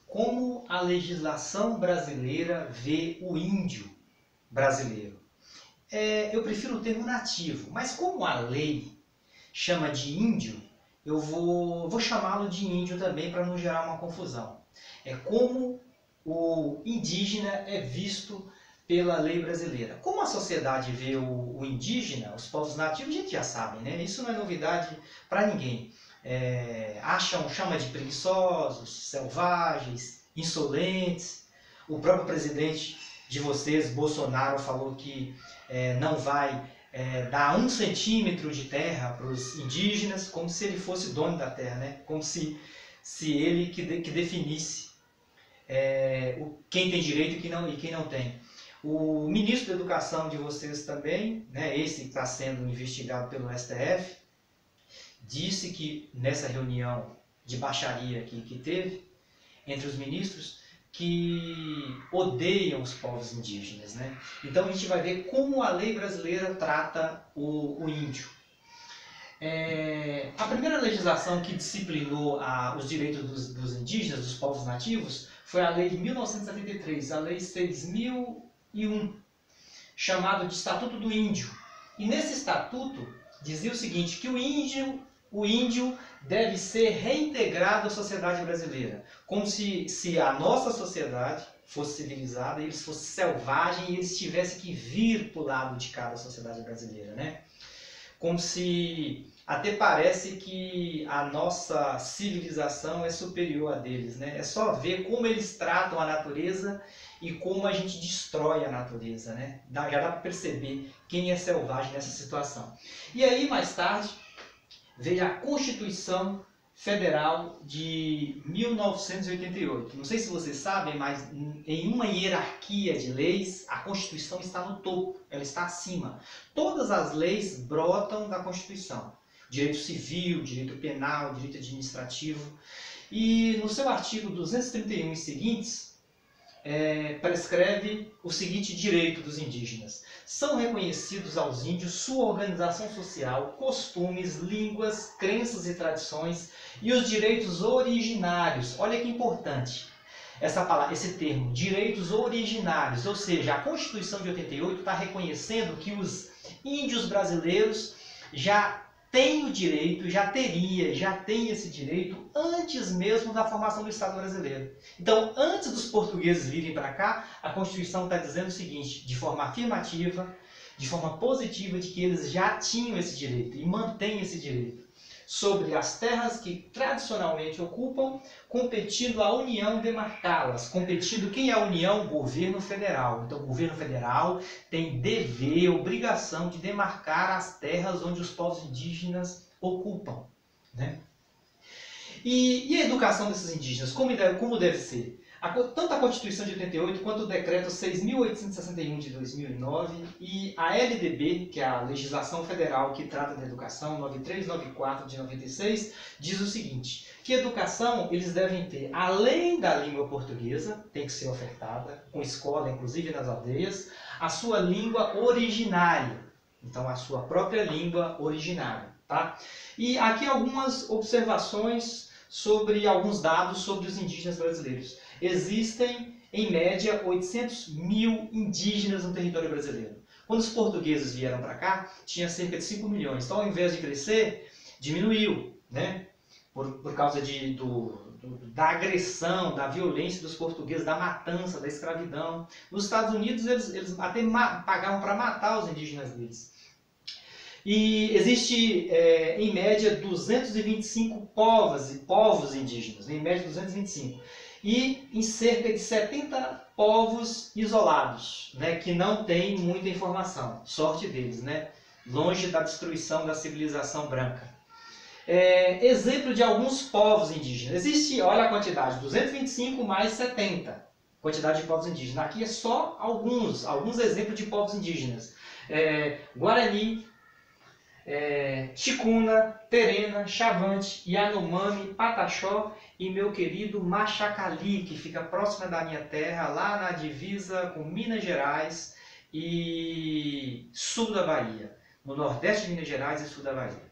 Como a legislação brasileira vê o índio brasileiro. Eu prefiro o termo nativo, mas como a lei chama de índio, eu vou chamá-lo de índio também para não gerar uma confusão. É como o indígena é visto pela lei brasileira. Como a sociedade vê o indígena, os povos nativos, a gente já sabe, né? Isso não é novidade para ninguém. Chama de preguiçosos, selvagens, insolentes. O próprio presidente de vocês, Bolsonaro, falou que não vai dar 1 centímetro de terra para os indígenas, como se ele fosse dono da terra, né? Como se ele que definisse quem tem direito e quem não tem. O ministro da Educação de vocês também, né, esse que está sendo investigado pelo STF, disse que nessa reunião de baixaria que teve entre os ministros, que odeiam os povos indígenas, né? Então a gente vai ver como a lei brasileira trata o índio. A primeira legislação que disciplinou os direitos dos indígenas, dos povos nativos, foi a lei de 1973, a lei 6.001, chamada de Estatuto do Índio. E nesse estatuto dizia o seguinte, que o índio deve ser reintegrado à sociedade brasileira, como se a nossa sociedade fosse civilizada, eles fossem selvagens e eles tivessem que vir para o lado de cá da sociedade brasileira, né? Como se até parece que a nossa civilização é superior a deles, né? É só ver como eles tratam a natureza e como a gente destrói a natureza, né? Já dá para perceber quem é selvagem nessa situação. E aí, mais tarde, veio a Constituição Federal de 1988. Não sei se vocês sabem, mas em uma hierarquia de leis, a Constituição está no topo, ela está acima. Todas as leis brotam da Constituição. Direito civil, direito penal, direito administrativo. E no seu artigo 231 e seguintes, prescreve o seguinte direito dos indígenas. São reconhecidos aos índios sua organização social, costumes, línguas, crenças e tradições e os direitos originários. Olha que importante esse termo, direitos originários, ou seja, a Constituição de 88 está reconhecendo que os índios brasileiros já têm o direito, já tem esse direito antes mesmo da formação do Estado brasileiro. Então, antes dos portugueses virem para cá, a Constituição está dizendo o seguinte, de forma afirmativa, de forma positiva, de que eles já tinham esse direito e mantêm esse direito sobre as terras que tradicionalmente ocupam, competindo a União demarcá-las. Competindo quem é a União? O governo federal. Então o governo federal tem dever, obrigação de demarcar as terras onde os povos indígenas ocupam, né? E a educação desses indígenas, como deve ser? Tanto a Constituição de 88 quanto o Decreto 6.861 de 2009 e a LDB, que é a Legislação Federal que trata da educação, 9394 de 96, diz o seguinte, que educação eles devem ter, além da língua portuguesa, tem que ser ofertada, com escola, inclusive nas aldeias, a sua língua originária, então a sua própria língua originária, tá? E aqui algumas observações sobre alguns dados sobre os indígenas brasileiros. Existem, em média, 800 mil indígenas no território brasileiro. Quando os portugueses vieram para cá, tinha cerca de 5 milhões. Então, ao invés de crescer, diminuiu, né? Por causa da agressão, da violência dos portugueses, da matança, da escravidão. Nos Estados Unidos, eles até pagavam para matar os indígenas deles. E existe, em média, 225 povos indígenas, em média 225. E em cerca de 70 povos isolados, né, que não têm muita informação. Sorte deles, né? Longe da destruição da civilização branca. Exemplo de alguns povos indígenas. Existe, olha a quantidade, 225 mais 70. Quantidade de povos indígenas. Aqui é só alguns exemplos de povos indígenas. Guarani, Ticuna, Terena, Chavante, Yanomami, Pataxó e meu querido Machacali, que fica próxima da minha terra, lá na divisa com Minas Gerais e sul da Bahia, no nordeste de Minas Gerais e sul da Bahia.